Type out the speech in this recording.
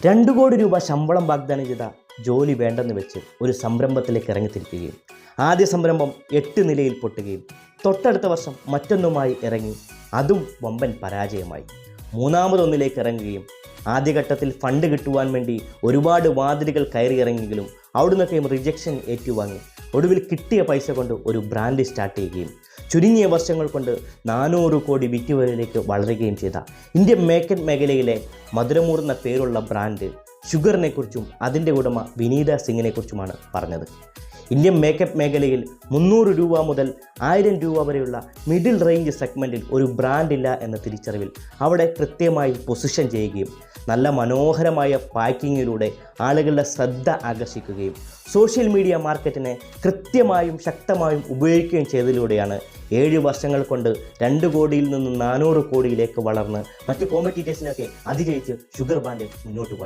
2 കോടി രൂപ ശമ്പളം വാഗ്ദാനം ചെയ്ത ജോലി വേണ്ടെന്ന് വെച്ച് ഒരു സംരംഭത്തിലേക്ക് ഇറങ്ങിത്തിരിക്കുകയും ആദ്യ സംരംഭം 8 നിലയിൽ പൊട്ടുകയും തൊട്ടടുത്ത വർഷം മറ്റൊന്നുമായി ഇറങ്ങി അതും വമ്പൻ പരാജയമായി. മൂന്നാമതൊന്നിലേക്ക് ഇറങ്ങുകയും ആദ്യഘട്ടത്തിൽ ഫണ്ട് കിട്ടുവാൻ വേണ്ടി ഒരുപാട് വാതിലുകൾ കയറിയിറങ്ങിയെങ്കിലും അവിടുന്നൊക്കെയും റിജക്ഷൻ ഏറ്റുവാങ്ങി ഒടുവിൽ കിട്ടിയ പൈസ കൊണ്ട് ഒരു ബ്രാൻഡ് സ്റ്റാർട്ട് ചെയ്യുകയും ചുരുങ്ങിയ വർഷങ്ങൾ കൊണ്ട് 400 കോടി വിറ്റുവരയിലേക്ക് വളരുകയും ചെയ്ത ഇന്ത്യൻ മേക്കപ്പ് മേഖലയിലെ മധുരമൂർന്ന പേരുള്ള ബ്രാൻഡ് ഷുഗറിനെ കുറിച്ചും അതിൻ്റെ ഉടമ വിനീത സിംഗിനെക്കുറിച്ചുമാണ് പറഞ്ഞത്. ഇന്ത്യൻ മേക്കപ്പ് മേഖലയിൽ 300 രൂപ മുതൽ 1000 രൂപ വരെയുള്ള മിഡിൽ റേഞ്ച് സെഗ്മെൻറ്റിൽ ഒരു ബ്രാൻഡ് ഇല്ല എന്ന തിരിച്ചറിവിൽ അവിടെ കൃത്യമായി പൊസിഷൻ ചെയ്യുകയും നല്ല മനോഹരമായ പാക്കിങ്ങിലൂടെ ആളുകളുടെ ശ്രദ്ധ ആകർഷിക്കുകയും സോഷ്യൽ മീഡിയ മാർക്കറ്റിനെ കൃത്യമായും ശക്തമായും ഉപയോഗിക്കുകയും ചെയ്തതിലൂടെയാണ് 7 വർഷങ്ങൾ കൊണ്ട് 2 കോടിയിൽ നിന്ന് 400 കോടിയിലേക്ക് വളർന്ന് മറ്റ് കോമ്പറ്റീറ്റേഴ്സിനൊക്കെ അതിജയിച്ച് ഷുഗർ ബ്രാൻഡ് മുന്നോട്ട് പോയി.